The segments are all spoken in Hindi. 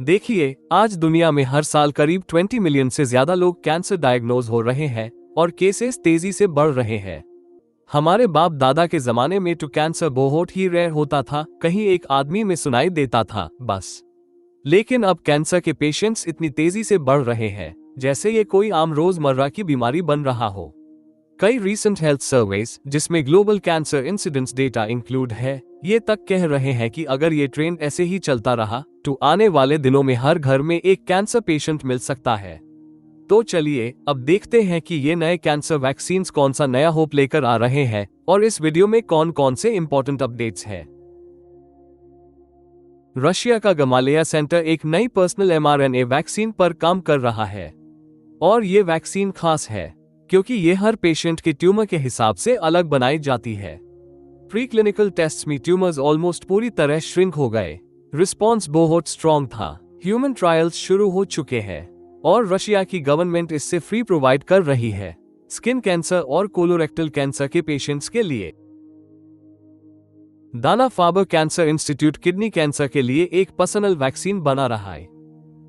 देखिए, आज दुनिया में हर साल करीब 20 मिलियन से ज्यादा लोग कैंसर डायग्नोज हो रहे हैं और केसेस तेजी से बढ़ रहे हैं। हमारे बाप दादा के जमाने में तो कैंसर बहुत ही रेयर होता था, कहीं एक आदमी में सुनाई देता था बस। लेकिन अब कैंसर के पेशेंट्स इतनी तेजी से बढ़ रहे हैं जैसे ये कोई आम रोजमर्रा की बीमारी बन रहा हो। कई रीसेंट हेल्थ सर्वेज, जिसमें global cancer incidence data include है, ये तक कह रहे हैं कि अगर ये ट्रेंड ऐसे ही चलता रहा तो आने वाले दिनों में हर घर में एक कैंसर पेशेंट मिल सकता है। तो चलिए अब देखते हैं कि ये नए कैंसर वैक्सीन्स कौन सा नया होप लेकर आ रहे हैं और इस वीडियो में कौन कौन से इंपॉर्टेंट अपडेट्स हैं। रशिया का गमालेया सेंटर एक नई पर्सनल mRNA वैक्सीन पर काम कर रहा है और ये वैक्सीन खास है क्योंकि ये हर पेशेंट के ट्यूमर के हिसाब से अलग बनाई जाती है। प्री क्लिनिकल टेस्ट में ट्यूमर्स ऑलमोस्ट पूरी तरह श्रिंक हो गए, रिस्पॉन्स बहुत स्ट्रॉन्ग था, ह्यूमन ट्रायल्स शुरू हो चुके हैं और रशिया की गवर्नमेंट इससे फ्री प्रोवाइड कर रही है स्किन कैंसर और कोलोरेक्टल कैंसर के पेशेंट्स के लिए। दाना फाबर कैंसर इंस्टीट्यूट किडनी कैंसर के लिए एक पर्सनल वैक्सीन बना रहा है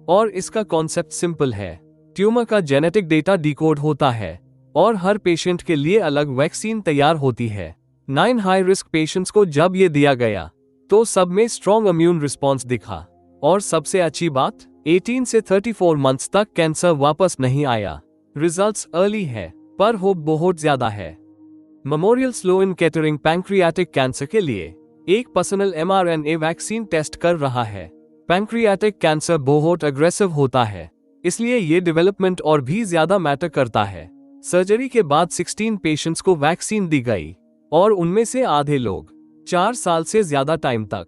और इसका कॉन्सेप्ट सिंपल है। ट्यूमर का जेनेटिक डेटा डिकोड होता है और हर पेशेंट के लिए अलग वैक्सीन तैयार होती है। 9 हाई रिस्क पेशेंट्स को जब ये दिया गया तो सब में स्ट्रॉन्ग इम्यून रिस्पॉन्स दिखा और सबसे अच्छी बात 18 से 34 मंथ्स तक कैंसर वापस नहीं आया। रिजल्ट्स अर्ली है पर होप बहुत ज्यादा है। Memorial Sloan Kettering pancreatic cancer के लिए एक पर्सनल mRNA वैक्सीन टेस्ट कर रहा है। पैंक्रियाटिक कैंसर बहुत अग्रेसिव होता है, इसलिए ये डेवलपमेंट और भी ज्यादा मैटर करता है। सर्जरी के बाद 16 पेशेंट्स को वैक्सीन दी गई और उनमें से आधे लोग 4 साल से ज्यादा टाइम तक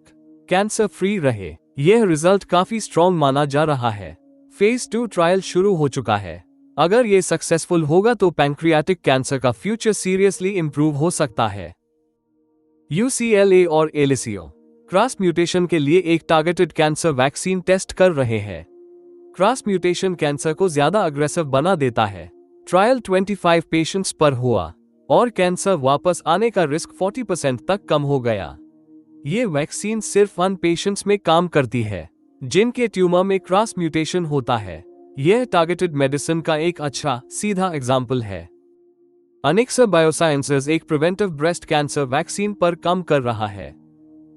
कैंसर फ्री रहे। यह रिजल्ट काफी स्ट्रॉन्ग माना जा रहा है। फेज 2 ट्रायल शुरू हो चुका है। अगर ये सक्सेसफुल होगा तो पैंक्रियाटिक कैंसर का फ्यूचर सीरियसली इंप्रूव हो सकता है। UCLA और एलिसियो क्रॉस म्यूटेशन के लिए एक टारगेटेड कैंसर वैक्सीन टेस्ट कर रहे हैं। क्रॉस म्यूटेशन कैंसर को ज्यादा अग्रेसिव बना देता है। ट्रायल 25 पेशेंट्स पर हुआ और कैंसर वापस आने का रिस्क 40% तक कम हो गया। ये वैक्सीन सिर्फ उन पेशेंट्स में काम करती है जिनके ट्यूमर में क्रॉस म्यूटेशन होता है। यह टारगेटेड मेडिसिन का एक अच्छा सीधा एग्जाम्पल है। अनेक्सा बायोसाइंसेज एक प्रिवेंटिव ब्रेस्ट कैंसर वैक्सीन पर काम कर रहा है।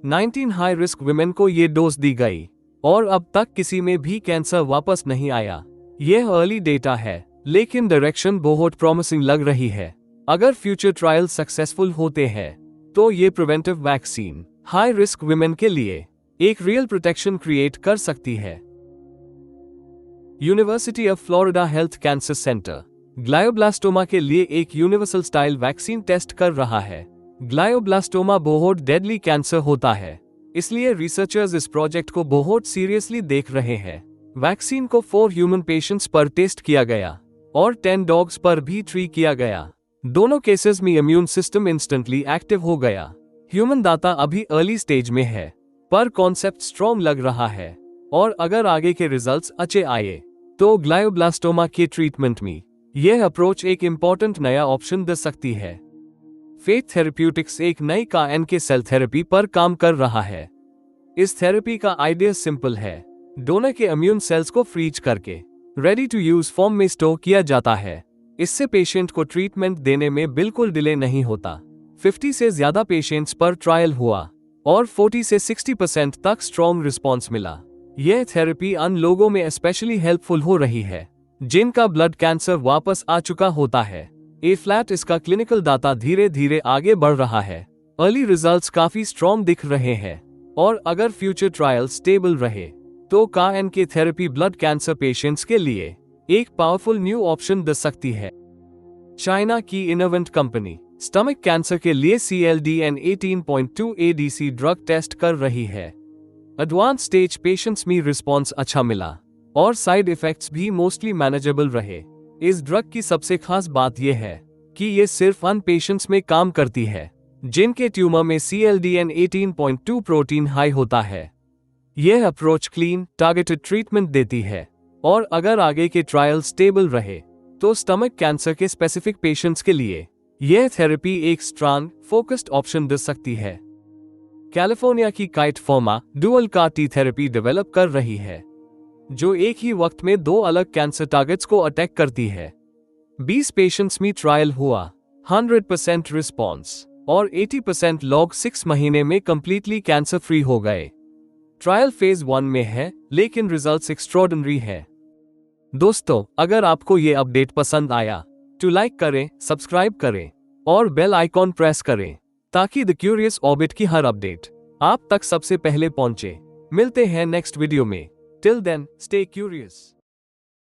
19 हाई रिस्क वुमेन को ये डोज दी गई और अब तक किसी में भी कैंसर वापस नहीं आया। यह अर्ली डेटा है लेकिन डायरेक्शन बहुत प्रॉमिसिंग लग रही है। अगर फ्यूचर ट्रायल सक्सेसफुल होते हैं तो ये preventive vaccine high risk women के लिए एक रियल प्रोटेक्शन क्रिएट कर सकती है। University of Florida Health Cancer Center glioblastoma के लिए एक यूनिवर्सल स्टाइल वैक्सीन टेस्ट कर रहा है। ग्लायोब्लास्टोमा बहुत डेडली कैंसर होता है, इसलिए रिसर्चर्स इस प्रोजेक्ट को बहुत सीरियसली देख रहे हैं। वैक्सीन को 4 ह्यूमन पेशेंट्स पर टेस्ट किया गया और 10 डॉग्स पर भी ट्री किया गया। दोनों केसेस में इम्यून सिस्टम इंस्टेंटली एक्टिव हो गया। ह्यूमन डाटा अभी अर्ली स्टेज में है पर कॉन्सेप्ट स्ट्रॉन्ग लग रहा है और अगर आगे के रिजल्ट्स अच्छे आए तो ग्लायोब्लास्टोमा के ट्रीटमेंट में यह अप्रोच एक इम्पोर्टेंट नया ऑप्शन दे सकती है। फेथ थेरेप्यूटिक्स एक नई NK सेल थेरेपी पर काम कर रहा है। इस थेरेपी का आइडिया सिंपल है। डोनर के इम्यून सेल्स को फ्रीज करके रेडी टू यूज फॉर्म में स्टोर किया जाता है। इससे पेशेंट को ट्रीटमेंट देने में बिल्कुल डिले नहीं होता। 50 से ज्यादा पेशेंट्स पर ट्रायल हुआ और 40 से 60% तक स्ट्रॉन्ग रिस्पॉन्स मिला। यह थेरेपी उन लोगों में स्पेशली हेल्पफुल हो रही है जिनका ब्लड कैंसर वापस आ चुका होता है। इसका क्लिनिकल डाटा धीरे धीरे आगे बढ़ रहा है। अर्ली रिजल्ट्स काफी स्ट्रॉन्ग दिख रहे हैं और अगर फ्यूचर ट्रायल स्टेबल रहे तो NK therapy blood cancer patients के लिए एक पावरफुल न्यू ऑप्शन दे सकती है। चाइना की इनोवेंट कंपनी स्टमक कैंसर के लिए CLDN 18.2 ADC ड्रग टेस्ट कर रही है। एडवांस स्टेज पेशेंट्स में रिस्पॉन्स अच्छा मिला और साइड इफेक्ट्स भी मोस्टली मैनेजेबल रहे। इस ड्रग की सबसे खास बात यह है कि ये सिर्फ उन पेशेंट्स में काम करती है जिनके ट्यूमर में CLDN 18.2 प्रोटीन हाई होता है। यह अप्रोच क्लीन टारगेटेड ट्रीटमेंट देती है और अगर आगे के ट्रायल स्टेबल रहे तो स्टमक कैंसर के स्पेसिफिक पेशेंट्स के लिए यह थेरेपी एक स्ट्रॉन्ग फोकस्ड ऑप्शन दे सकती है। कैलिफोर्निया की kite pharma dual CAR-T therapy develop कर रही है। जो एक ही वक्त में 2 अलग कैंसर टारगेट्स को अटैक करती है। 20 पेशेंट्स में ट्रायल हुआ, 100% रिस्पॉन्स और 80% लोग 6 महीने में कंप्लीटली कैंसर फ्री हो गए। ट्रायल फेज 1 में है, लेकिन रिजल्ट्स एक्स्ट्रॉर्डिनरी है। दोस्तों, अगर आपको ये अपडेट पसंद आया तो लाइक करें, सब्सक्राइब करें और बेल आइकॉन प्रेस करें ताकि द क्यूरियस ऑर्बिट की हर अपडेट आप तक सबसे पहले पहुंचे। मिलते हैं नेक्स्ट वीडियो में। Till then, stay curious.